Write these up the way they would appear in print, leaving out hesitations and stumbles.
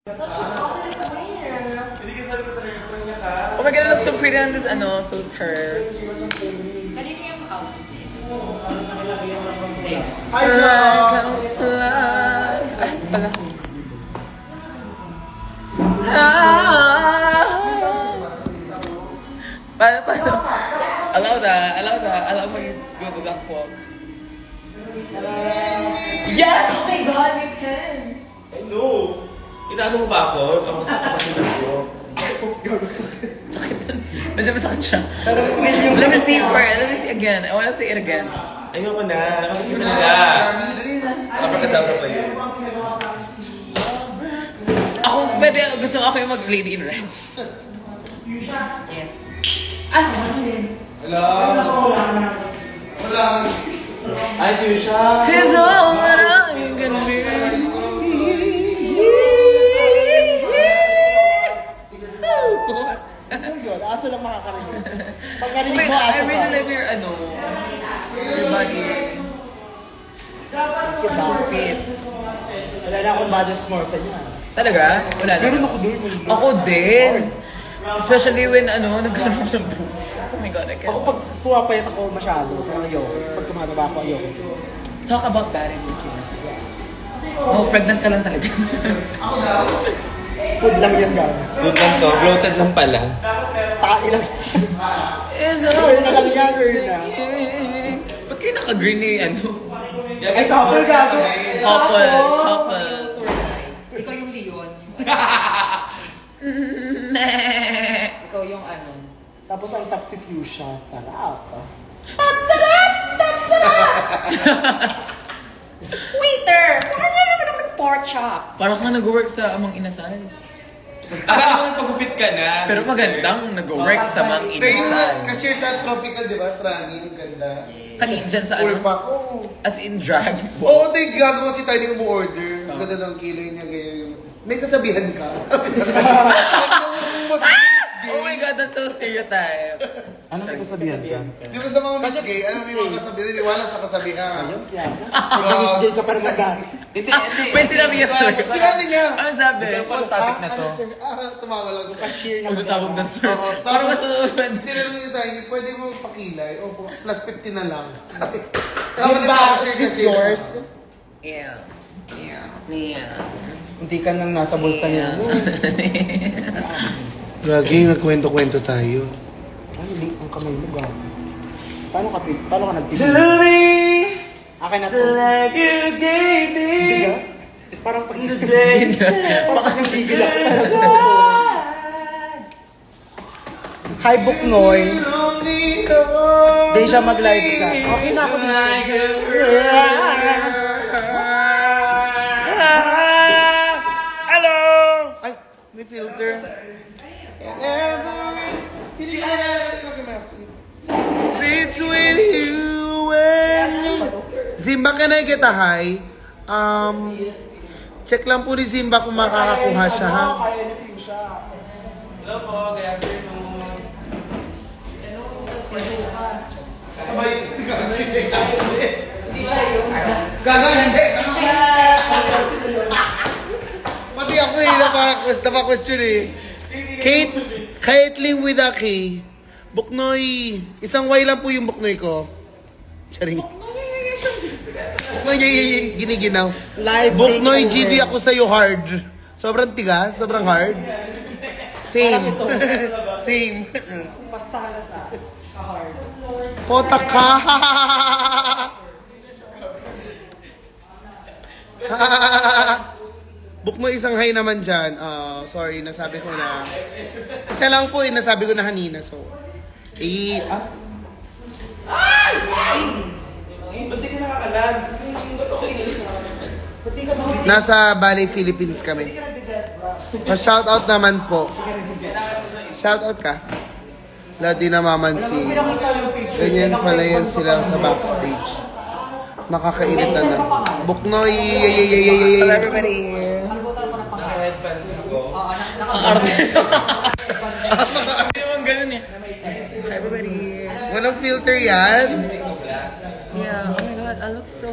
Oh my god, it looks so pretty on this filter. Kanina yung out. Ay, ito pala. Paano? Allow me to do that walk. Yes! Oh my god, you can! I know! Inaano mo ba ako? Kamusta ka pasinan ko? Sakit. Medyo masakit siya. Pero millions Let me see again. I wanna see it again. Ayoko na. Makikita nila. Abracadabra pa yun. Gusto ako yung mag-lady in red. Yes. Hello? Wala. Ay, Fuchsia! He's all that I can be. Aso lang makakarinig. Pag Oh narinig my mo, God, aso I really ka. love your body. So fit. Wala na akong body smorfin niya. Talaga? Wala na. Meron ako doon. Ako din. Especially when nagkaroon ako ng boobs. Oh my God, I Ako can't. pag pumapayat ako masyado, pero ayoko. Tapos pag tumataba ako, ayoko. Talk about body this month. Oh, pregnant ka lang talaga. Food lang yan gawin. Food lang to. Bloated lang pala. Tae lang. Is Girl na lang yan, girl na. Ba't kayo naka-green ni Ay, couple gago. Couple. Ikaw yung Leon. Ikaw yung ano. Tapos ang top si Fuchsia. Sarap. Waiter! Bakit yan naman naman pork chop? Parang ka nag-work sa Amang Inasal. Akala mo pagupit ka na. Pero magandang nag-work sa Amang Inasal. Cashier sa Tropical, di ba? Trani, ang ganda. Kanina dyan sa Uy, pa ko. As in drag. Oo, tayo gagawa si Tiny umu-order. Ang ganda ng kilo niya, ganyan. May kasabihan ka. Oh my God, that's so stereotype. Ano may kasabihan ka? Di ba sa mga Miss Gay, ano may mga kasabihan? Niniwala sa kasabihan. Ayun, kaya na. Pag-miss day ka pa rin mag-gag. May sinabi niya talaga. Sinabi niya. Ano sabi? Ano topic na to? Sir? Tumawa lang siya. Cashier na Magtatawag na sir. Oo, Parang mas tinanong niya tayo, pwede mo pakilay? O, plus 50 na lang. Sabi. Simba, is this yours? Yeah. Yeah. Yeah. Hindi ka nang nasa bulsa niya. Gagi, nagkwento-kwento tayo. Ano, hindi ang kamay mo, gago. Paano ka nagtigil? Tell me Akin na to. like you gave me Biga? Parang pag today. parang nagigil ako talaga. Hi, Buknoy. Di siya mag-live ka. Okay na ako dito. Hello! Ay, may filter. Between you and me. Zimba, can I get a hi? Check lang po ni Zimba kung makakakuha siya, ha? Hello po, good afternoon. Gaga, hindi. Pati ako napa-question eh. Caitlyn with a K. Buknoy. Isang Y lang po yung buknoy ko. Charing. Buknoy, giniginaw. Live Buknoy, takeover. GD ako sa'yo hard. Sobrang tigas, sobrang hard. Same. Same. Basta halata. Hard. Pota ka. Buknoy, isang hi naman dyan. Sorry, nasabi ko na. Isa lang po nasabi ko na kanina. So, Ba't di ka nakakalag? nasa Bali, Philippines kami. Shoutout naman po. Shoutout ka. Wala din namamansin. Ganyan pala yan sila sa backstage. Nakakainit na na. Buknoy, Hello everybody. Naka-headband ako. Yung ganun eh. Hi everybody. walang filter yan. Yeah, oh my God, I look so...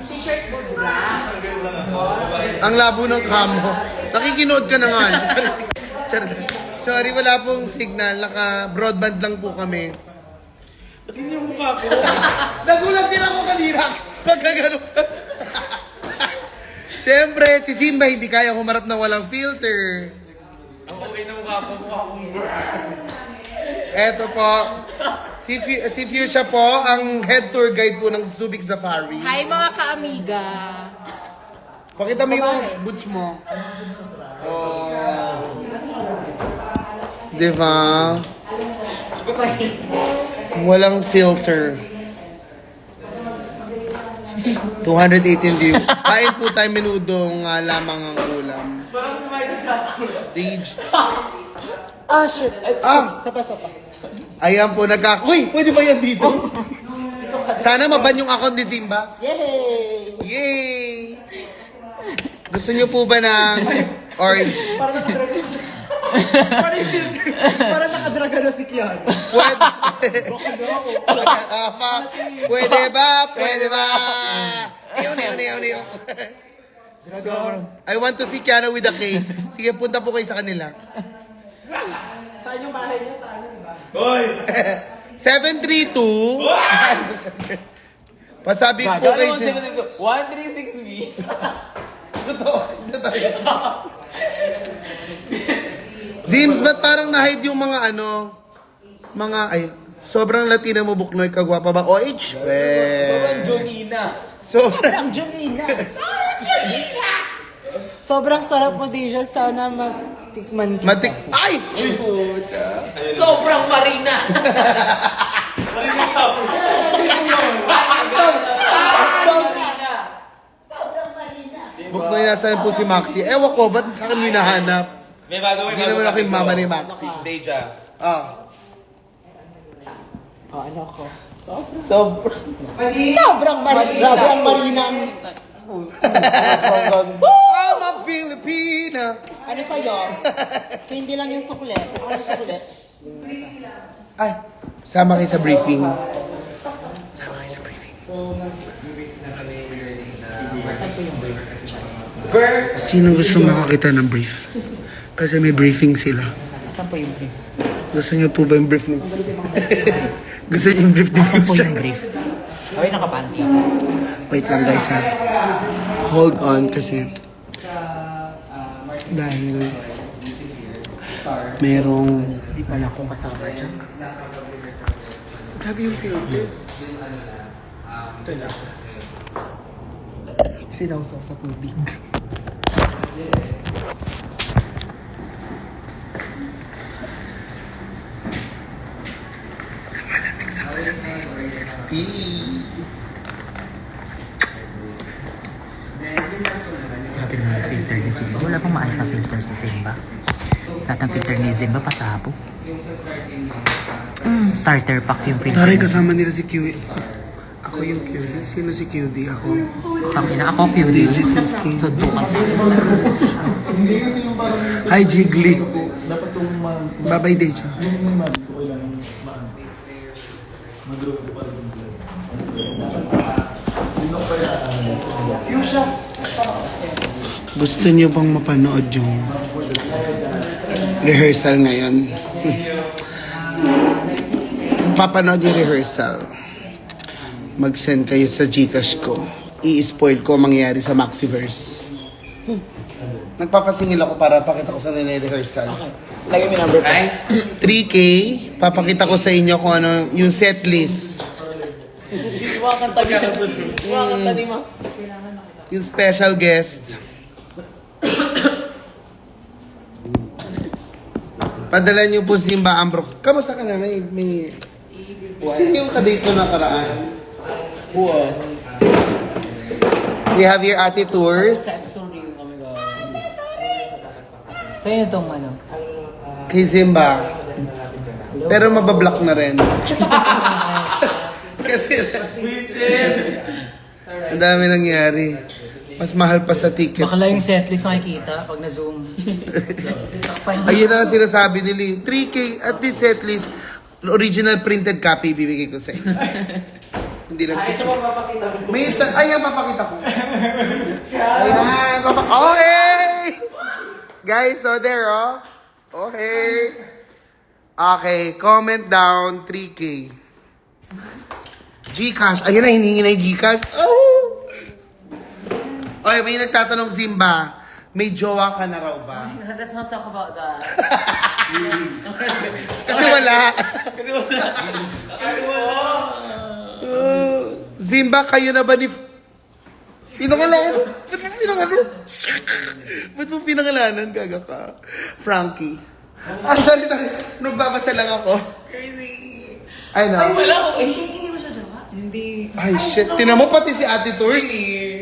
T-shirt mo black. Ang labo ng kamo. Nakikinood ka na nga. Charot. Sorry, wala pong signal. Naka-broadband lang po kami. Ba't hindi yung mukha ko? Nagulat din ako kanina. Pagkagano. Siyempre, si Simba hindi kaya humarap na walang filter. Ang okay na mukha ko, mukha kong Eto po. Si Fuchsia po, ang head tour guide po ng Subic Safari. Hi mga ka-amiga. Pakita mo yung boots mo. Oh. Diba? Walang filter. 218 view. Kain po tayo menudong lamang ang ulam. Parang sa Michael Jackson. Stage. Ah, shit. Sapa. Ayan po, Uy, pwede ba yan dito? Sana maban yung account ni Simba. Yay! Yay! Gusto niyo po ba ng orange? Para nakadraga. Para nakadraga na si Kian. Pwede ba? Pwede ba? Niyo. So, I want to see Kiana with a K. Sige, punta po kayo sa kanila. Saan yung bahay niya? Saan yung bahay? Hoy! 732. Pasabi po kayo sa... 136B. Zims, ba't parang na-hide yung mga sobrang Latina mo, Buknoy, kagwapa ba? OH? Sobrang Jongina. Sobrang Jolina. Sobrang sarap mo, Deja. Sana matikman kita. Ay! Sobrang Marina. Buknoy, nasaan po si Maxi? Ewan ko, ba't sa akin hinahanap? May bago, Hindi naman ako yung mama ni Maxi. Deja. Oh, ano ko? Sobrang Marina. Sobrang Marina. I'm a Filipina. Ano sa'yo? Hindi lang yung suklet. Ano yung suklet? Ay, sama kayo sa briefing. Sino gusto makakita ng brief? Kasi may briefing sila. Saan po yung brief? Gusto niyo po ba yung brief ng... Gusto niyo yung brief ng Saan po yung brief? Okay, nakapanty. Wait lang guys ha. Hold on kasi... Dahil... Merong... Hindi pala akong kasama dyan. Grabe yung filter. Sinawsaw sa tubig. Grabe naman yung filter ni Zimba. Wala pang maayos na filter sa Zimba. Lahat ng filter ni Zimba pasabo. Starter pack yung filter. Taray, kasama nila si QD. Ako yung QD. Sino si QD? Ako. Tangina ako, cutie. Suntukan. Hi, Jiggly. Bye-bye, Deja. Gusto niyo bang mapanood yung rehearsal ngayon? Papanood yung rehearsal. Mag-send kayo sa Gcash ko. I-spoil ko ang mangyayari sa Maxiverse. Nagpapasingil ako para pakita ko sa nire-rehearsal. Lagay mo yung number pa. 3K, papakita ko sa inyo kung ano yung set list. Iwakanta ni Max. Yung special guest. Padala niyo po si Simba Ambro. Kamusta ka na? May... Sino yung kadate ko na karaan? We have your ate tours. Sa'yo itong ano? Kay Simba. Pero mabablock na rin. Kasi ang dami nangyari. Mas mahal pa sa ticket. Baka lang yung setlist nakikita pag na-zoom. Ayun na sinasabi nila. 3K at this setlist, original printed copy bibigay ko sa inyo. Hindi lang Ay, ito picture. ang mapakita ko. Ayan, papakita ko. Ayan, okay! Guys, so there, oh. Okay. Okay, comment down 3K. Gcash. Ayan na, hiningi na yung Gcash. Oh! Okay, may nagtatanong, Zimba, may jowa ka na raw ba? Let's not talk about that. Kasi wala. Zimba, kayo na ba ni... Pinangalanan? Ba't pinangalanan? Ba't mo pinangalanan? Gaga ka. Frankie. Sorry. Nagbabasa lang ako. Crazy. I know. Wala ko. Hindi mo siya jowa? Hindi. Ay, shit. Tinan mo pati si Ate Tours.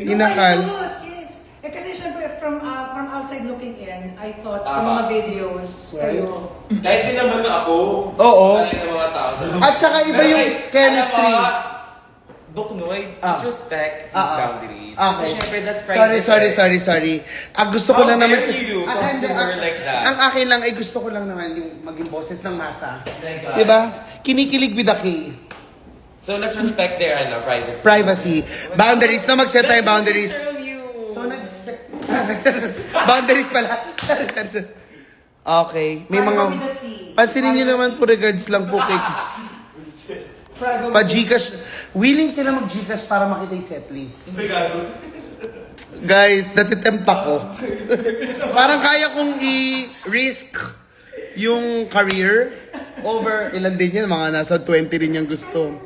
Inakal. Yes. Eh kasi syempre from outside looking in, I thought Tama. sa mga videos kayo. Kahit din naman na ako. Oo. Kanina ng mga tao. At saka iba Pero yung like, chemistry. alam mo, Buknoy, just respect his boundaries. Okay. Kasi syempre, that's private. Sorry. Gusto ko How lang naman... dare you talk Hindi, to her like that? Ang akin lang ay gusto ko lang naman yung maging boses ng masa. Diba? Kinikilig with a K. So let's respect their privacy. Privacy. Boundaries. Na mag-set tayo boundaries. Show you. So, boundaries pala. Okay. May mga... With the C. Pansinin nyo naman po, regards lang po kay... Pa-Gcash. Willing sila mag-Gcash para makita yung setlist. Guys, natitempt ako. Parang kaya kong i-risk yung career over ilan din yan, mga nasa 20 rin yung gusto.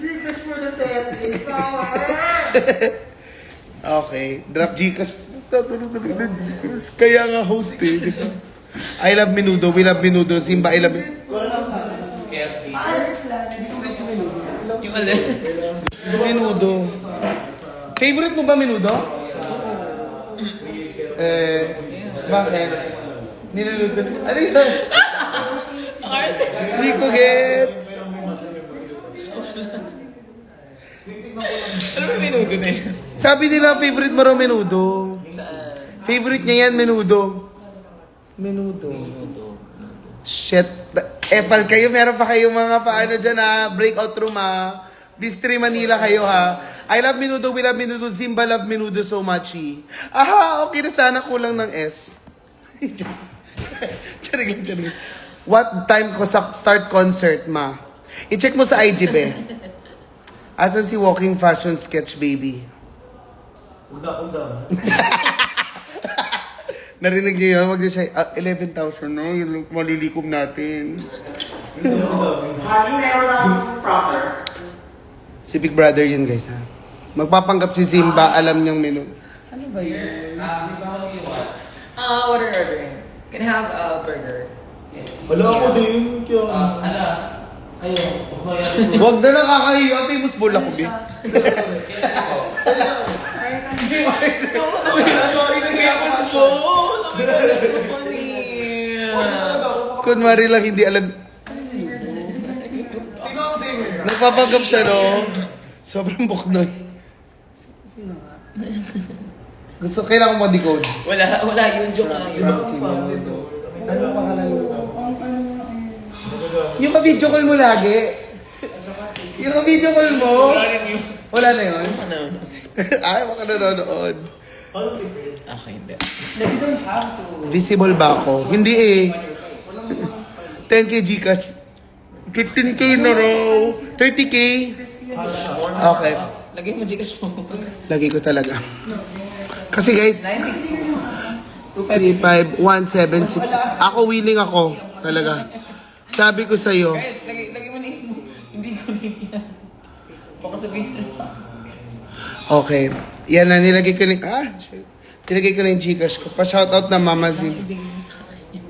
Gcash for the setlist. Okay, drop Gcash. Kaya nga host eh. I love Menudo, we love Menudo. Simba, I love KFC. Yung alin? Menudo. Favorite mo ba Menudo? Bakit? Niluluto. Ano yun? Hindi ko gets. Ano ba minudo na yun? Sabi nila favorite mo raw Menudo. Favorite niya yan, Menudo. Menudo. Shit. Epal kayo, meron pa kayong mga paano dyan ha. Breakout room ha. Bistri Manila kayo ha. I love Menudo, we love Menudo. Zimba love Menudo so much eh. Aha, okay na sana kulang ng S. Charing. What time ko sa start concert, ma? I-check mo sa IG, be. Asan si Walking Fashion Sketch Baby? Narinig niyo yun? Wag niyo siya, 11,000 na, yun malilikom natin. Si Big Brother yun, guys, ha? Magpapanggap si Zimba, alam niyang menu. Ano ba yun? What are you ordering? Can I have a burger? Wala ako din. Kaya... Kayo, Buknoy. Wag na nakakahiya, famous bowl ako, Big. Sorry na kaya ako sa Kunwari lang hindi alam. Sino ang singer? Nagpapanggap siya, no? Sobrang buknoy. Gusto, kailangan ko ma-decode. Wala yun. Joke lang yun. Ano pangalan mo? Yung ka-video call mo lagi. Yung ka-video call mo. Wala rin yun. Wala na yun? Ano? Ay, baka nanonood. Okay, hindi. Visible ba ako? Hindi eh. 10k Gcash. 15k na raw. 30k. Okay. Lagay mo Gcash mo. Lagi ko talaga. Kasi guys, 35176. Ako willing ako. Talaga. Sabi ko sa'yo. Guys, lagay mo na yun. Hindi ko na yan. Baka sabihin na sa akin. Okay. Yan na, nilagay ko na, shit. Nilagay ko na yung Gcash ko. Pa-shoutout na Mama Zim.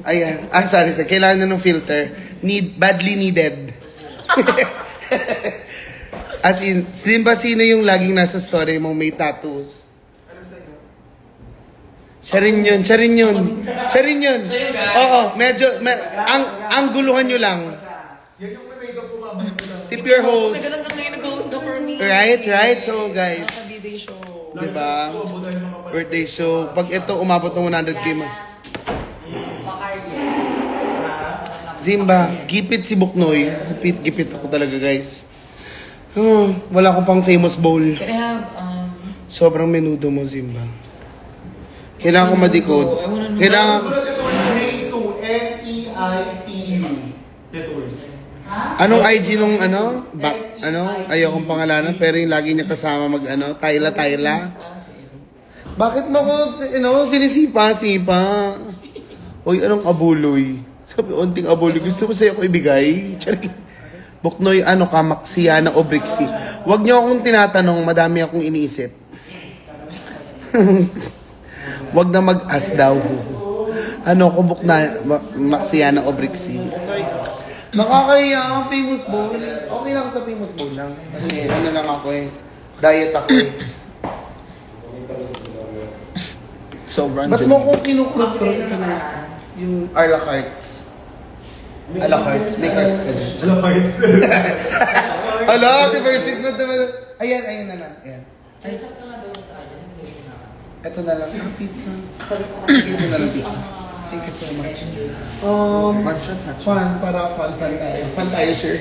Ayan. Sorry. Kailangan na ng filter. Badly needed. As in, Zimba, sino yung laging nasa story mong may tattoos? Siya rin yun. Oo, medyo, ang guluhan nyo lang. Yan yung may makeup ko mamaya. Tip your host. Ganun ka ngayon nag-host ka for me. Right? So, guys. Birthday show. Diba? Birthday show. Pag ito, umabot ng 100k man. Zimba, gipit si Buknoy. Gipit ako talaga, guys. Wala ko pang famous bowl. Can I have, Sobrang menudo mo, Zimba. Kailangan ko ma-decode. I wanna know. Kailangan... Meitu. M-E-I-T-U. Detours. Anong IG nung ano? Ayokong pangalanan, pero yung lagi niya kasama Tayla. Bakit mo ko, sinisipa? Hoy, anong abuloy? Sabi, onting abuloy. Gusto mo sa'yo ko ibigay? Charing. Buknoy, Kamaksiana o Brixie. Huwag niyo akong tinatanong, madami akong iniisip. Huwag na mag-as daw. Kubok na, Maksiana o Brixie. Nakakaya ang famous bowl. Okay lang sa famous bowl lang. Kasi lang ako diet ako sobrang Ba't mo kung kinukulot yung a la cartes? A la cartes? May cartes ka din. Hello, cards. Hala, diversity mo naman. Ayan na lang. Ayan. Ito na lang. Pizza. Ito na lang pizza. Thank you so much. Fun. Para fun tayo. Fun tayo, sure.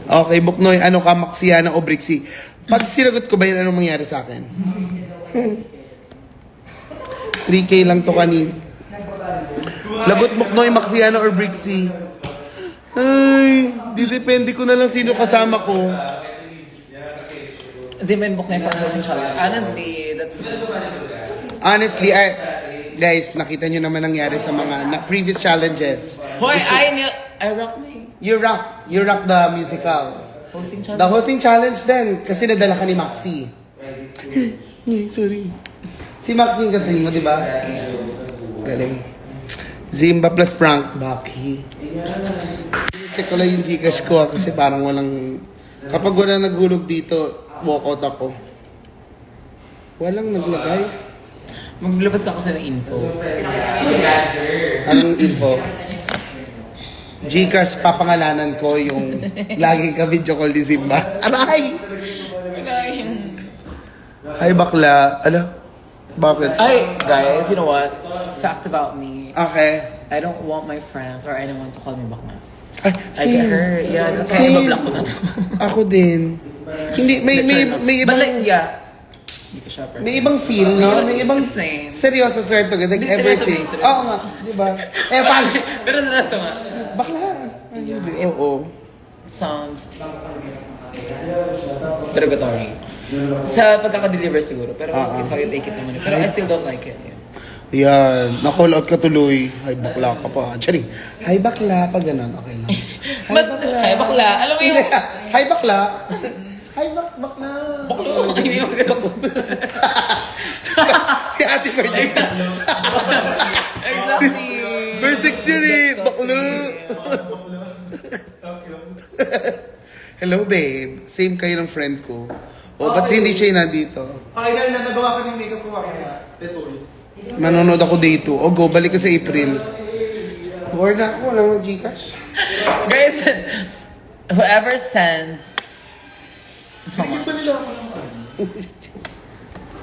Okay, Buknoy, Maksiana o Brixie? Pag sinagot ko ba yun, anong mangyari sa akin? 3K lang to kanin. Lagot Buknoy, Maksiana or Brixie? Ay, didepende ko na lang sino kasama ko. Zimba and Buknoy for hosting challenge. Honestly, guys, nakita nyo naman nangyari sa mga previous challenges. Hoy, I rock me. You rock the musical. Hosting The challenge. hosting challenge din, kasi nadala ka ni Maxi. Sorry. Si Maxi yung kantahin mo, di ba? Galing. Zimba plus prank, Baki. Check ko lang yung Gcash ko kasi parang walang... Kapag wala naghulog dito, walkout ako. Walang naglagay. Maglabas ka kasi ng info. Anong info? Gcash, papangalanan ko yung laging ka-video call ni Zimba. Aray! Hi, bakla. Bakit? Ay, guys, you know what? Fact about me. Okay. I don't want my friends or anyone to call me bakla. Ay, I get hurt. Yeah, that's why Same. ibablock ko na to. Ako din. Hindi, may But ibang... like, yeah. Hindi ko siya May ibang feel, no? May ibang... Same. Seryoso, swear to God. Like, Hindi, ever seryoso since. din, seryoso. Oo nga, di ba? Paano? Pero seryoso nga. Bakla. Ay, hindi. Oo. Sounds derogatory. Sa pagkaka-deliver siguro. Pero it's how you take it naman. Pero I still don't like it. Yeah. Yan. Na-call out ka tuloy. Hi, bakla ka pa. Charing. Hi, bakla. Pag ganun, okay lang. Mas, ay, bakla. Alam mo yung... Hi, bakla. Hi, bakla. Bakla. Hindi mo ganun. Si Ate Virgin. Exactly. Verse 6 yun eh. Bakla. Hello, babe. Same kayo ng friend ko. O, ba't hindi siya nandito? Final na nagawa ka ng makeup ko kaya. Detours. Manonood ako day 2. O, go. Balik ka sa April. Word na ako. Walang Gcash. Guys, whoever sends...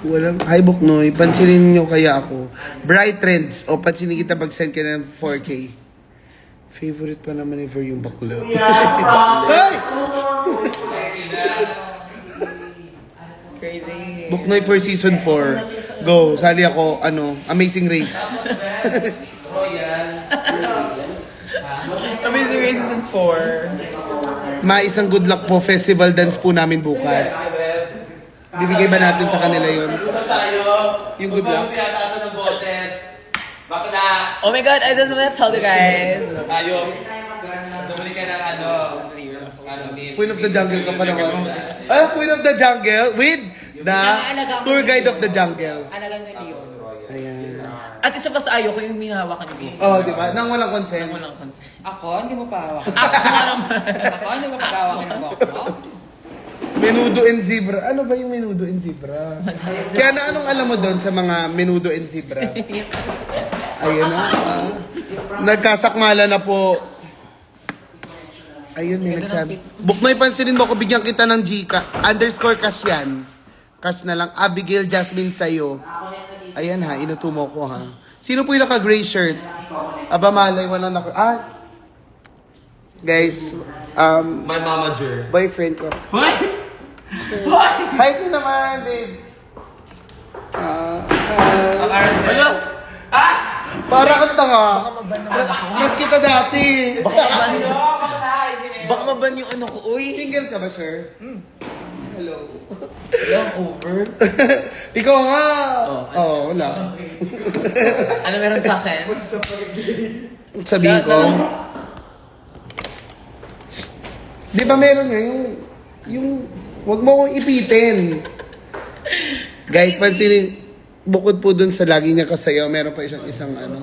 Walang, hi Buknoy, pansinin nyo kaya ako. Bright Trends, o pansinin kita pag-send ka ng 4K. Favorite pa naman ni For yung bakla. Hey! Crazy. Buknoy for season 4. Go, sali ako, Amazing Race. Amazing Race Season 4. Isang good luck po, festival dance po namin bukas. Bibigay ba natin sa kanila yun? Tayo. Yung good luck? Tiyatasan ng boses. Bakla. Oh my god, I just want to tell you guys. Tayo. Sumuli ka ng Queen of the Jungle ka pa naman. Queen of the Jungle with the tour guide of the jungle. Alagang na Leon. Ayan. At isa pa sa ayo ko yung minahawakan ni Beef. Oh, di ba? Nang walang consent. Walang consent. Ako, hindi mo pa hawakan. Ako nga naman. Ako, hindi mo pa hawakan ng buhok mo. Menudo and zebra. Ano ba yung menudo and zebra? Kaya anong alam mo doon sa mga menudo and zebra? Ayun na. Nagkasakmala na po. Ayun, may nagsabi. Buknoy, pansinin mo ko, bigyan kita ng Gcash. _ cash yan. Cash na lang. Abigail Jasmine sa'yo. Ayan ha, inutumo ko ha. Sino po yung naka-gray shirt? Aba malay, walang naka... Guys, My mamager. boyfriend ko. What? Hi ko naman, babe. Ano? Para kang tanga. Mas kita dati. Baka maban yung ano ko, uy. Single ka ba, sir? Hello. Long over. Ikaw nga. Oo, wala. Ano meron sa akin? Sabihin ko. Di ba meron nga yung wag mo kong ipitin. Guys, pansinin, bukod po dun sa lagi niya kasayaw, meron pa isang ano.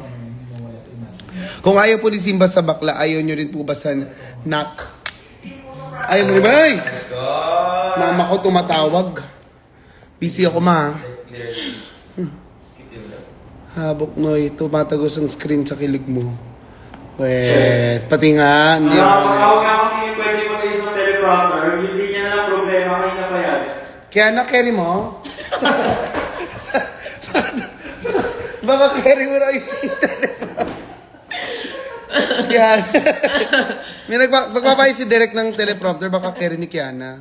Kung ayaw po ni Simba sa bakla, ayaw nyo rin po ba sa knock? Ayaw mo rin ba? Ay! Mama ko tumatawag. Busy ako, ma. Habok, Noy. Tumatagos ang screen sa kilig mo. Wait, pati nga, hindi ako na. Tawag nga kasi pwede mo na isang teleprompter, hindi niya na problema, kanina pa yan. Kaya na-carry mo? Baka carry mo na yung internet. Kiana. May magpapayos si Derek ng teleprompter, baka carry ni Kiana.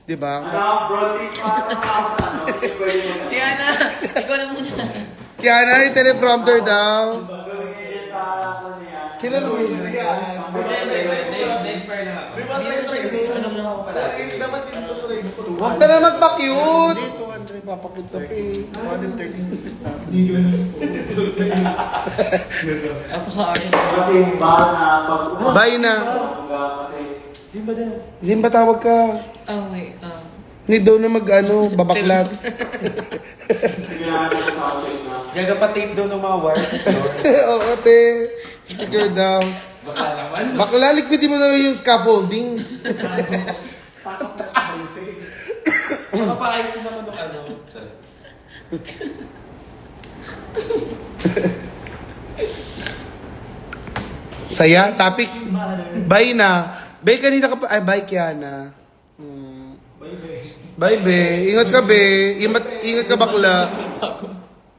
Diba? Broadly, parang ako sa ano, pwede mo na. Kaya na, ikaw na muna. Kiana, yung teleprompter daw. Gawin niya yan sa ako niya. Kilala mo yun? Na-inspire lang ako. Kasi ano lang ako palagi. Huwag ka na magpa-cute. Dito, Andre, papakute ka eh. 213,000. Apaka-arte. Kasi baka na pag Bye na. kasi Zimba, tawag ka. Oh, wait. Need daw na babaklas. sinahan ko sa akin na Gagapatape daw ng mga wires sa floor. Oo, te. Secure daw. Baka naman. Bakla, likpitin mo na lang yung scaffolding. Tsaka paayos din naman ng ano. Sorry. Saya, topic. Bye na. Bye kanina ka pa. Ay, bye Kiana. Bye, be. Ingat ka, be. Ingat ka, bakla.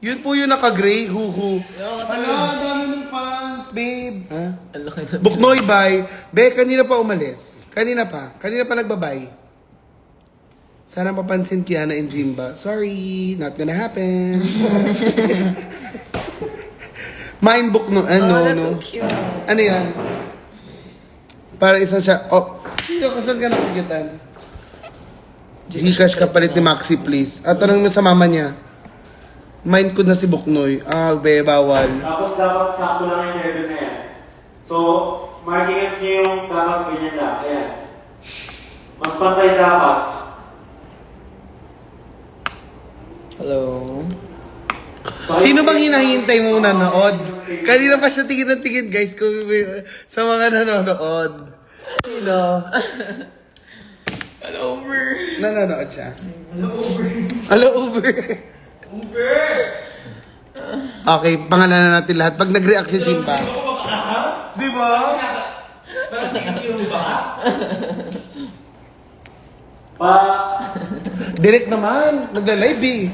Yun po yung naka-gray. Huhu. Ano, dami ng fans, babe. Ha? Ang laki na. Buknoy, bye. Be, kanina pa umalis. Kanina pa nagbabay. Sana mapapansin Kiana and Zimba. Sorry, not gonna happen. Mind book no, That's no. so cute. Ano yan? Para isang siya, sino kasan ka nakikitan? Gcash ka palit ni Maxi, please. At tanong mo sa mama niya. Mind ko na si Buknoy. Be, bawal. tapos dapat sakto lang yung level na yan. So, markings niyo yung dapat ganyan lang. Ayan. Mas pantay dapat. Hello. Sino bang hinahintay mo nanood? Kanina pa siya tingin ng tingin, guys, sa mga nanonood. Sino? All over. Nanonood siya. Hello, Uber. Okay, pangalanan natin lahat. Pag nag-react si Simba. Di ba? Direk naman. Nagla-live eh.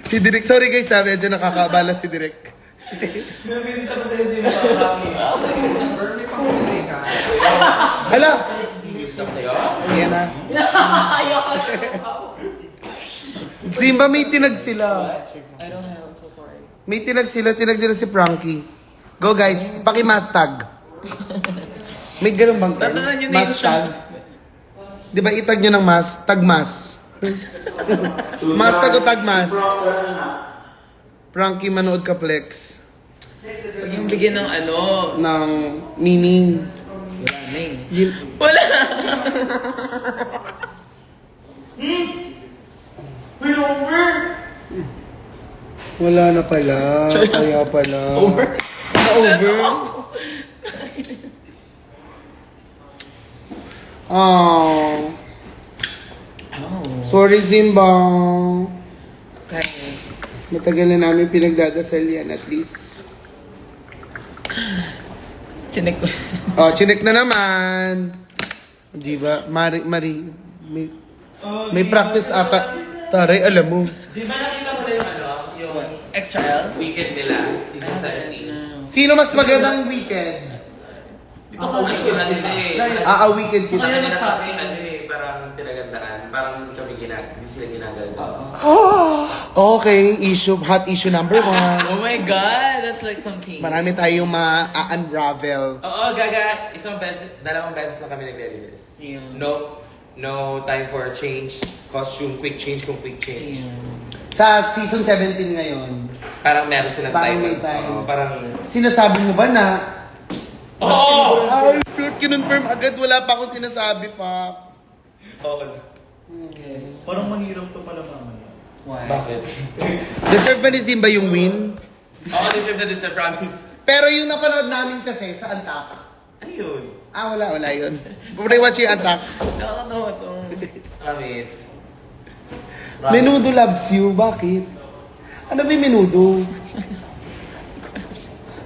Si Direk. Sorry guys, medyo nakakabala si Direk. Nabisit ako sa'yo si Mami. Hala! Nabisit ako sa'yo? Yan na. Simba, may tinag sila. I don't have, I'm so sorry. May tinag sila. Tinag nila si Frankie. Go guys, paki-mastag. May ganun bang term? Tatanan nyo na yun siya. Mastag. Di ba itag nyo ng mas? Tagmas. Mastag o tagmas? Frankie, manood ka, Plex. Huwag yung bigyan ng ano. Ng meaning. Wala na eh. Wala. Wala na pala. Kaya pala. Over. Na-over? Oh. Sorry, Zimba. Guys. Matagal na namin pinagdadasal yan at least. Chinek ko. Oh, chinek na naman. Di ba? Mari, may practice ata. Taray, alam mo. Di ba nakita mo na yung ano? Yung Extra L? weekend nila, season 17. Sino mas magandang weekend? Dito ka ulit sila nila eh. Aawikin Sa sila. kanila kasi ano eh, parang pinagandaan. Parang hindi sila ginagawa. Okay, hot issue number 1. Oh my God, that's like something. Marami tayong ma-unravel. Oo, gaga. Dalawang beses na kami nagre-rehearse. Yeah. No time for change. Costume, quick change kung quick change. Sa season 17 ngayon, Parang meron silang Parang time. may time. Oo, parang... sinasabi mo ba na Oo! ay, shoot, kinonfirm agad. Wala pa akong sinasabi, fuck. Oo. Parang mahirap to pala mamaya. Bakit? Deserve ba ni Zimba yung win? Oo, deserve na deserve, promise. Pero yung napanood namin kasi sa Antak. Ano yun? Wala yun. Rewatch yung Antak. Nakakatawa to. Promise. Menudo loves you. Bakit? Ano ba yung menudo?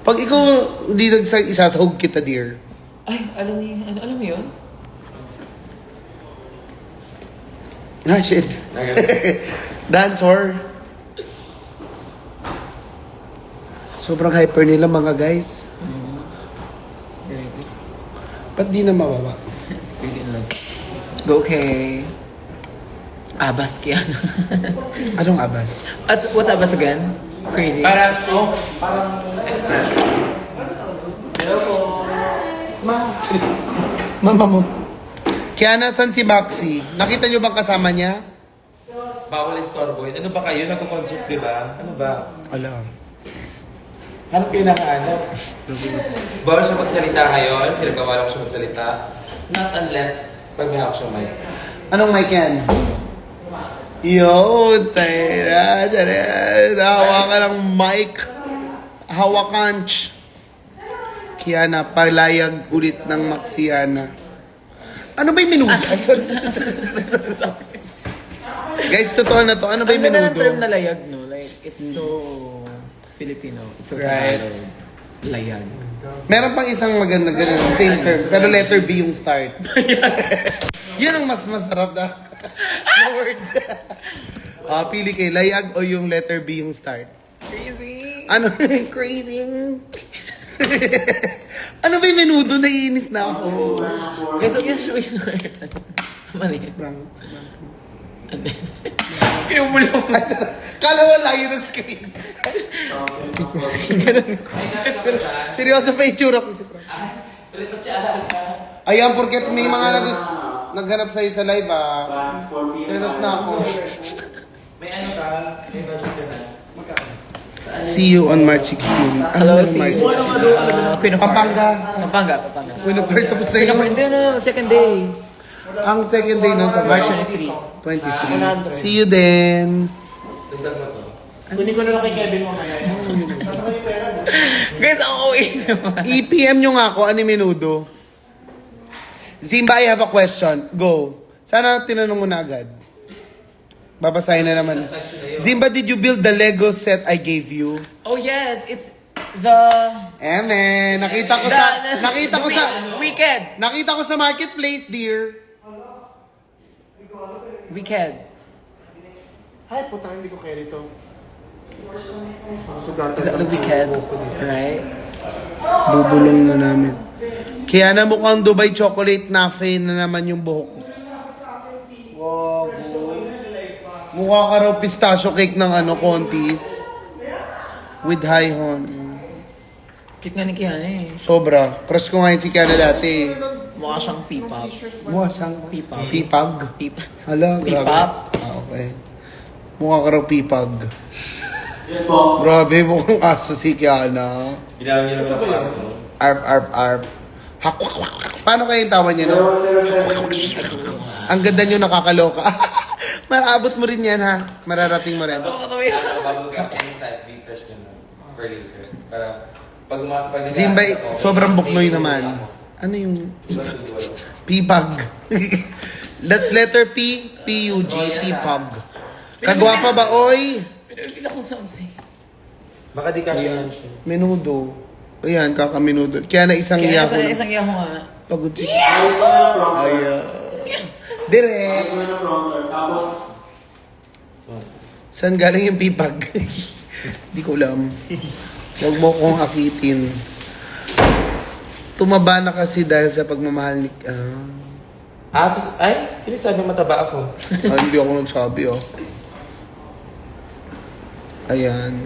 Pag ikaw hindi isasahog kita, dear. Ay, alam mo yun? Shit. Dancer. Sobrang hyper nila mga guys. Very good. Ba't di na mababa? Crazy in love. Go kay Abbas Kiana. Anong abas? What's Abbas again? Crazy. Parang expression. Mama mo. Kaya nasan si Maxi? Nakita niyo bang kasama niya? Bawal istorbo yun. Ano ba kayo? Nagko-concert, di ba? Ano ba? Alam. Hanap kayo nakahanap. Bawal siya magsalita ngayon. Pinagbawalan ko siya magsalita. Not unless pag may hawak siya mic. Anong mic yan? Yun, tayo na. Hawa ka ng mic. Hawakanch. Kiana, palayag ulit ng Maxiana. Ano ba yung menudo? Guys, totoo na to. Ano ba yung Ang ganda ng menudo? term na layag, no? Like, it's so Filipino. It's so Right. Tagalog. Layag. Meron pang isang maganda ganun, same term, pero letter B yung start. Yan ang mas masarap na word. Pili kay layag o yung letter B yung start. Crazy. Ano crazy? Ano ba yung menudo? Naiinis na ako. Okay, so yan show yun. Mali. Pinumulong. Kala mo layo ng screen. Seryoso pa yung tsura ko si Frank. Ayan, porket may mga naghanap sa'yo sa live Selos na ako. May ano ka? May budget ka na? See you on March 16. Hello, Ano see March you. 16? Queen of Pampanga. Pampanga. Queen of Hearts, tapos na Queen of yun. Hindi, no, second day. Ang second day nun sa March March 23. 23. See you then. Dagdag mo to. Kunin ko na lang kay Kevin mamaya. Guys, ang OA naman. EPM nyo nga ako, ano yung menudo? Zimba, I have a question. Go. Sana tinanong mo na agad. Babasahin na naman. Zimba, did you build the Lego set I gave you? Oh yes, it's the... Nakita ko sa Weekend. nakita ko sa marketplace, dear. Weekend. Ay, puta, hindi ko carry to. Is that the weekend? Right? Bubulong na namin. Kaya na mukhang Dubai chocolate nafe na naman yung buhok. Wow. Mukha ka raw pistachio cake ng Contis. With high hon. Cute nga ni Kiana eh. Sobra. Crush ko nga yun si Kiana dati. Mukha siyang P-pop. Mukha siyang P-pop. pipag. P-pop. Hala, grabe. P-pop. Okay. Mukha ka raw pipag. Yes po. Grabe, mukhang aso si Kiana. Ginawa niyo naman ang paso. Arp, arp, arp. Paano kayo yung tawa niya, no? 007. Ang ganda nyo, nakakaloka. Marabot mo rin yan, ha? Mararating mo rin. Bago ka, anytime, be fresh ka na. Per later. Para pag Zimba, sobrang buknoy naman. Ano yung P-pug? That's letter P, P-U-G, P-pug. Kagwapa ba, oy? Pinagpila ko something. Baka di kasi yan siya. Menudo. Ayan, kakamenudo. Kaya na isang Kaya yako. isang yaho nga. Pagod si... Ayan. Direk. na prompter. Tapos, Saan galing yung P-pug? Di ko alam. Huwag mo kong akitin. Tumaba na kasi dahil sa pagmamahal ni... Ay, sino sabi mataba ako? hindi ako nagsabi, oh. Ayan.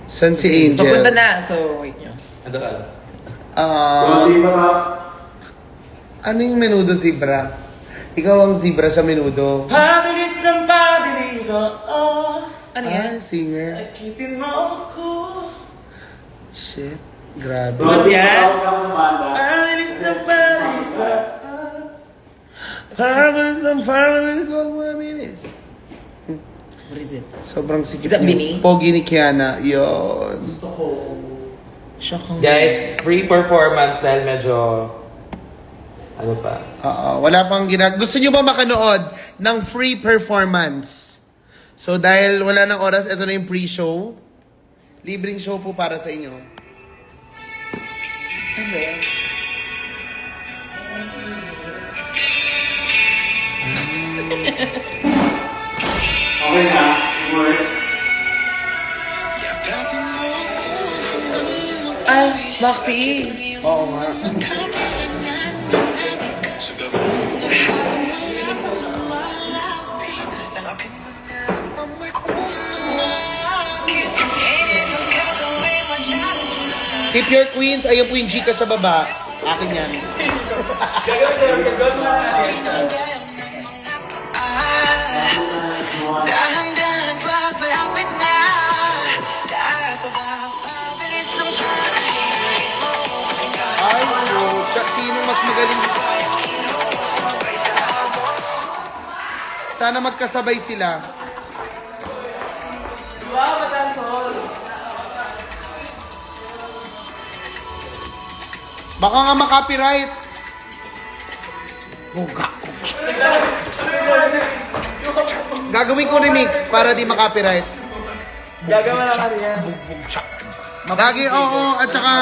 San si Angel? Papunta na, so wait nyo. Andaan. Konti pa ka. Ano yung menudo zebra? Ikaw ang zebra sa menudo. Pabilis ng pabilis, oh. Ano yan? Singer. Akitin mo ako. Shit. Grabe. Konti pa yan? ka ng banda. Pabilis ng pabilis, Fabulous, wag mo miss. What is it? Sobrang sikip Is that niya. Bini? Pogi ni Kiana. Yun. Shock ang... Guys, free performance dahil medyo... Ano pa? Wala pang Gusto nyo ba makanood ng free performance? So dahil wala ng oras, ito na yung pre-show. Libreng show po para sa inyo. Ano ba yan? Okay na. Work. Ay, Maxi! Oo nga. Keep your queens. Ayun po yung Gcash sa baba. Akin yan. Dahan-dahan paglapit na taas pa ba pabilis ng pag-ibig mo. Ay, bro. Sino mas magaling? Sana magkasabay sila. Baka nga makopyright. Gagawin ko remix para di makopyright. Gagawa na kami yan. Gagi, oo, at saka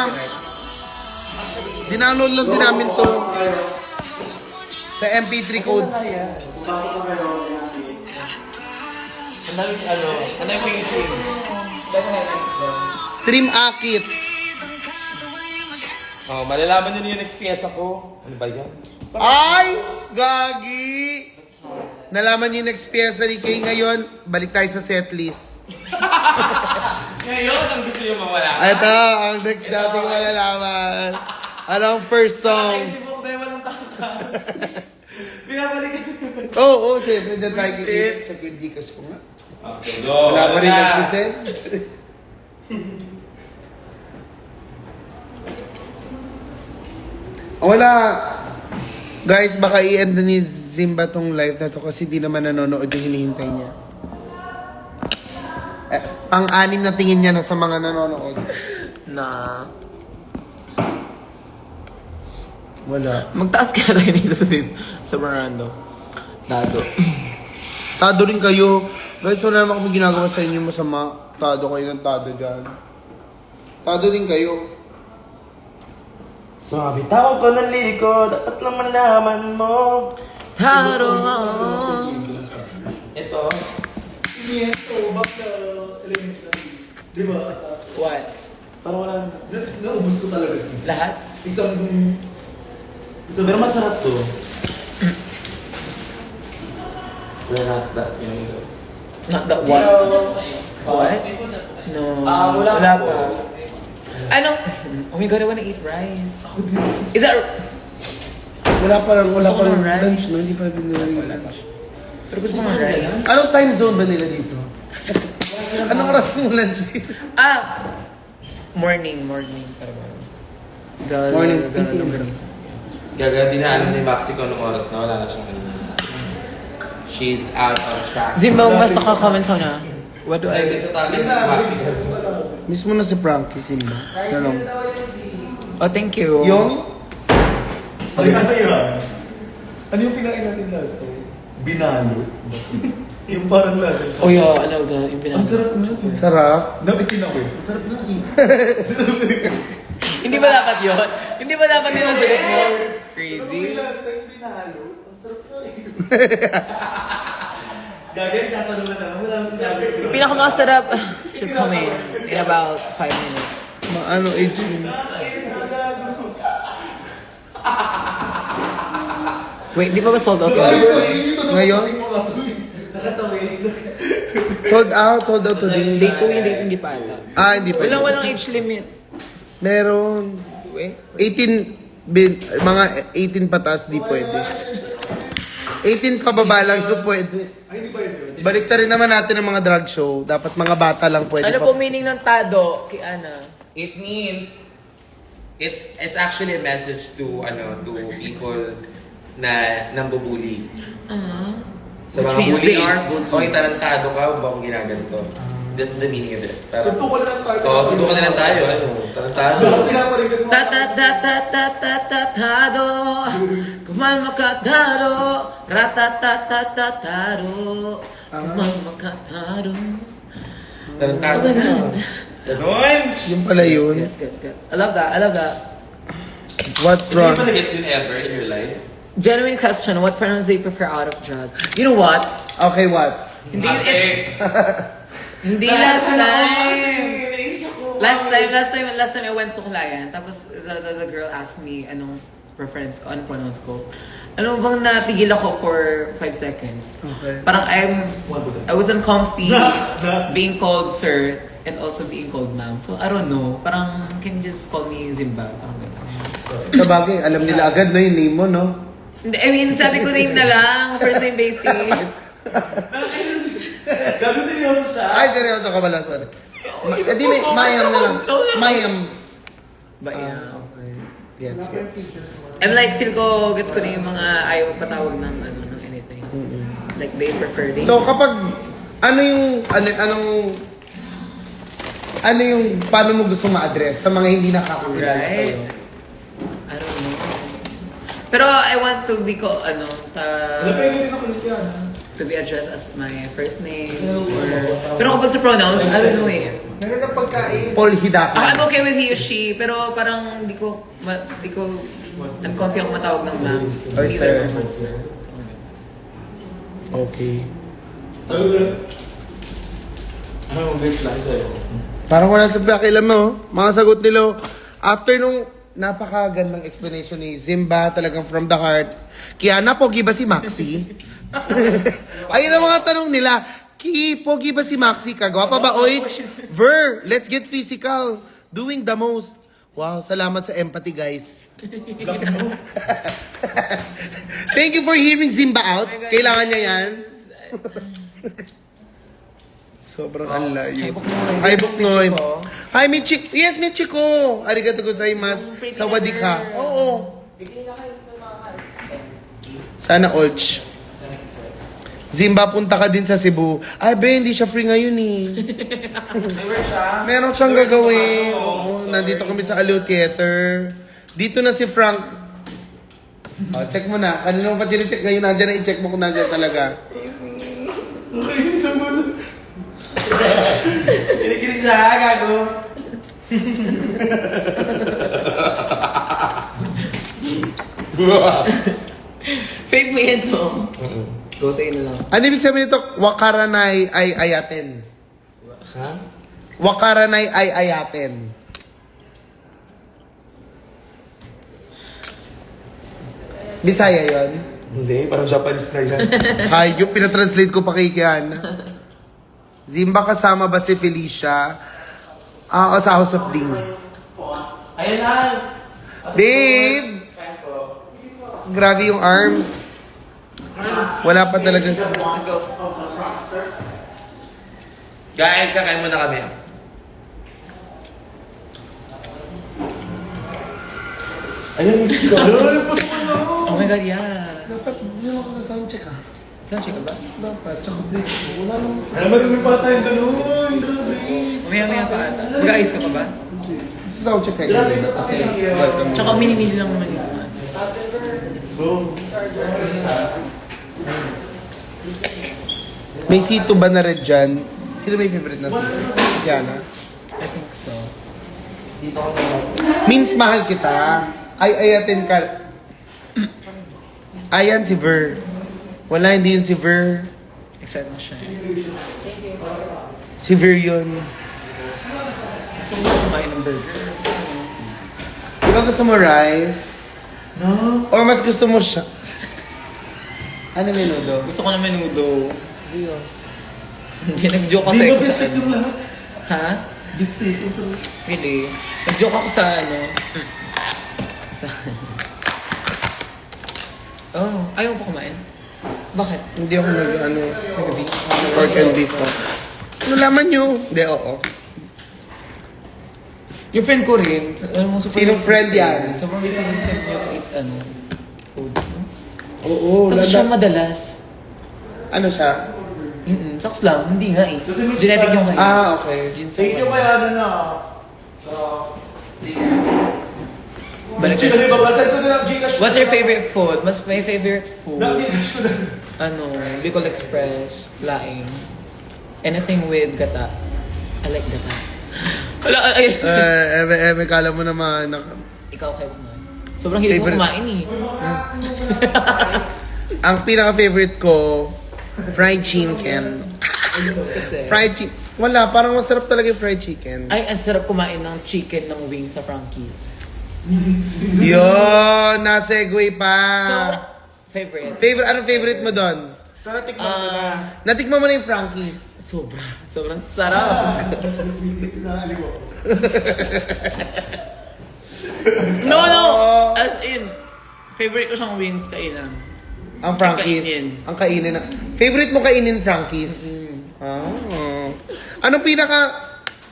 dinownload lang din namin to sa MP3 codes. Ano yung ping-sing? Stream Akit. Oh, malalaman nyo yung experience ako. Ano ba yan? Ay! Gagi! Nalaman niyo yung next pyesa ni Kay ngayon, balik tayo sa setlist. Ngayon, ang gusto nyo mawala. Ito, ang next nating malalaman. Anong first song? Naisip tayo walang takas. Binabalikan. Oo, siyempre, dyan tayo check yung Gcash ko nga. Okay, go. Wala pa rin nagsisend. Wala. Guys, baka i-end na ni Zimba tong live na to kasi di naman nanonood yung hinihintay niya. Pang-anim na tingin niya na sa mga nanonood. Na... Wala. Magtaas kaya tayo dito sa Mirando. Dado. Tado rin kayo. Guys, wala naman kami ginagawa sa inyo masama. Tado kayo ng tado dyan. Tado din kayo. So, bitawan ko ng liriko, dapat lang malaman mo. Haro! Ito. What? Parang wala naman. Naubos ko talaga siya. Lahat? Pero masarap to. Wala not that. Not that what? What? No. Wala Wala po. pa. Anong... Oh my God, I wanna eat rice. Is that... Wala pa lang Gusto ko ng rice. lunch, no? Hindi pa binili yung lunch. Pero gusto ko ng rice. Anong time zone ba nila dito? Anong oras yung lunch dito? Morning. Morning, 8 a.m. Gaga, di na alam ni Maxi kung anong oras na. Wala na siya kanina. She's out of track. Zimba, mas naka-comment sa na. What do Dahil I... sa target ni Maxi. Mismo na si Frankie Simba. Tanong. Oh, thank you. Yung? Ano yan? Ano yung pinain natin last time? Binalo. Yung parang last time. Oh, yeah, I love that. Yung Ang pinag- sarap na. Sarap. Nabitin ako eh. Ang sarap na eh. Hindi ba dapat yun? Hindi ba dapat yun ang sagot mo? Crazy. Last time binalo. Ang sarap na eh. Gaga, tatanong na naman. Wala akong sinabi. Yung pinakamasarap, she's coming in about 5 minutes. Ano age mo? Wait, di ba sold out Ay, yun? Ngayon? Sold out today. Day 2 yung date, hindi pa ata. Hindi pa. Walang age limit. Meron. 18, mga 18 patas, di pwede. 18 pababa lang yung pwede. Balik rin naman natin ang mga drag show. Dapat mga bata lang pwede. Ano po meaning ng tado kay Ana? It means it's actually a message to people na nambubuli. Sa Which mga means bullies, they are okay, talentado ka, huwag akong ginaganto. That's the meaning of it. Sunto ko na lang tayo. Oo, suntukan na lang tayo. Talentado. Lahat pinaparinig mo. Tatado, kumalma ka tado, ratatatatado, kumalma ka tado. Talentado. Oh my God. Ganon! Yung pala yun. Gets. I love that. What Hindi wrong? ba nag-gets yun ever in your life? Genuine question, what pronouns do you prefer out of drag? You know what? Okay, what? Hindi Ate! Hindi last time I went to client, tapos the girl asked me anong preference ko, anong pronouns ko. Ano bang natigil ako for 5 seconds? Okay. Parang I wasn't comfy being called sir and also being called ma'am. So I don't know. Parang can you just call me Zimba? Parang ganun. Sa bagay, alam nila agad na yung name mo, no? Hindi, I mean, sabi ko name na lang. First name basic. Gabi seryoso siya. Ay, seryoso ka pala, sorry. Di may, Mayam na lang. Mayam. But yeah. Okay. Gets. I'm like, feel ko, gets ko na yung mga ayaw patawag ng ng anything. Like, they prefer they. So, kapag, ano yung, paano mo gusto ma-address sa mga hindi nakakakilala Right. sa'yo? I don't know. Pero I want to be Pwede rin ako ulit yan. to be addressed as my first name. Pero kapag sa pronouns, I don't know eh. Meron ng pagkain. Paul Hidaka. I'm okay with he or she, pero parang di ko, I'm comfy ako matawag ng ma'am. Or sir. Either sir. Okay. Ano ang best lang sa'yo? Parang wala sa pakialam mo. Mga sagot nila. After nung napakagandang explanation ni Zimba, talagang from the heart. Kiana, pogi ba si Maxi? Ayun ang mga tanong nila. Pogi ba si Maxi? Kagawa pa ba, Oich? Ver, let's get physical. Doing the most. Wow, salamat sa empathy, guys. Thank you for hearing Zimba out. Kailangan niya yan. Sobrang ang layo. Hi, Buknoy. Hi, Michiko. Yes, Michiko. Arigato gozaimasu. Sawadika. Oo. Sana Olch. Zimba, punta ka din sa Cebu. Ay, be, hindi siya free ngayon eh. Meron siyang gagawin. Oo, nandito kami sa Aliw Theater. Dito na si Frank. Oh, check mo na. Kanina mo pa check ngayon. Nandiyan na i-check mo kung nandiyan talaga. Kinikilig siya, gago. Fake mo yan mo. Go sa na lang. Ano ibig sabihin nito? Wakaranay ay ayatin. Ha? Wakaranay ay ayatin. Bisaya yon. Hindi, parang Japanese na yan. Hayop, pinatranslate ko pa kay Kian. Zimba, kasama ba si Felicia? O sa House of Ding. Ayan na! Babe! Grabe yung arms. Wala pa talagang... Let's go. Guys, kakain muna kami. Ayun, gusto ko. Oh my God, yeah. Dapat yun ako sa soundcheck ah. Soundcheck ka ba? Dapat, tsaka break. Wala nang... Alam mo rin pa tayong ganun. Grabe. Umaya pa ata. Mag-ayos ka pa ba? Sa soundcheck kayo. Kasi, welcome. Tsaka mini-mini lang naman yun. May sito ba na red dyan? Sino may favorite na sito? Kiana? I think so. Means mahal kita. Ay, ayatin ka. Ayan si Ver. Wala, hindi yun si Ver. Excited na siya. Si Ver yun. Gusto ko kumain ng burger. Di ba gusto mo rice? No. Or mas gusto mo siya? Ano menudo? Gusto ko ng menudo. Hindi, nag-joke kasi ako sa ano. Ha? Really? Nag-joke ako sa ano. Sa... Oh, ayaw mo pa kumain? Bakit? Hindi ako pork and beef po. Ano laman nyo? Hindi, oo. Yung friend ko rin. Alam mo, super Sinong friend yan? Super resilient niya to eat, foods. No? Oo, Tapos siya madalas. Ano siya? Saks lang, hindi nga eh. Genetic yung kanya. Ah, okay. Thank you kaya na. Balik Kasi kasi. babasad ko din ang Gcash. What's your favorite food? My favorite food? Gcash ko na. Bicol Express, laing. Anything with gata. I like gata. Wala, Eme, kala mo naman. Ikaw kayo kumain. Sobrang hilig mo Favorite- kumain eh. Ang pinaka-favorite ko, fried chicken. Kasi, Fried chicken. Wala, parang masarap talaga yung fried chicken. ay, ang sarap kumain ng chicken ng wings sa Frankie's. Yun, na-segue pa. Favorite. Anong favorite mo doon? Sana tikman ko na. Natikman mo na yung Frankie's. Sobrang sarap. No! As in, favorite ko siyang wings kainan. Ang Frankie's. Kainin. Ang kainin. Favorite mo kainin Frankie's? Ah. Anong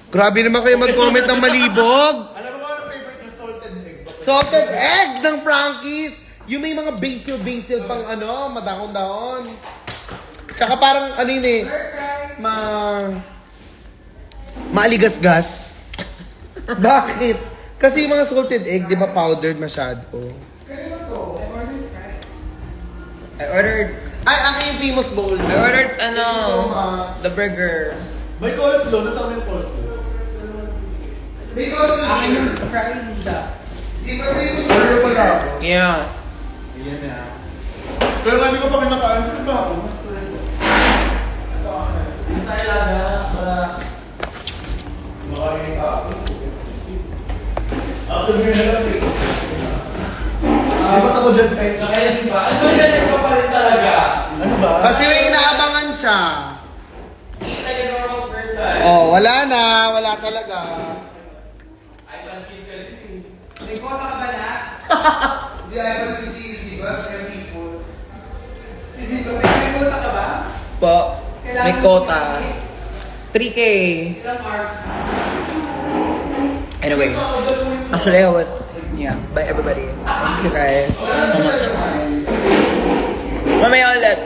Grabe naman kayo mag-comment ng malibog. Alam mo kung ano favorite na salted egg? Salted egg ng Frankie's. Yung may mga basil pang madahon-dahon. Tsaka parang yun eh, maaligas-gas. Bakit? Kasi yung mga salted egg, di ba powdered masyado? I ordered, Ay, ang infamous bowl. the burger. May coleslaw. Nasa amin yung coleslaw. Because Akin yung fries. di ba sa'yo Order pala ako. Yeah. Ayan na. Pero nga hindi ko pa kinakain. Ano ba ako? Makain ka ako. Ako din na lang eh. Dapat ako dyan eh. Ano ba yan? Nagpapalit talaga? Ano ba? Kasi may inaabangan siya. Eat like a normal person. Oh, wala talaga. Ay, man-kid ka din eh. May kota ka ba na? Hindi ayaw magsisisi ba? Kaya people. Sisito, may kota ka ba? Po, may quota. 3K. Ilang hours? Anyway, actually, yeah, bye everybody. Thank you guys so much. Mamaya ulit.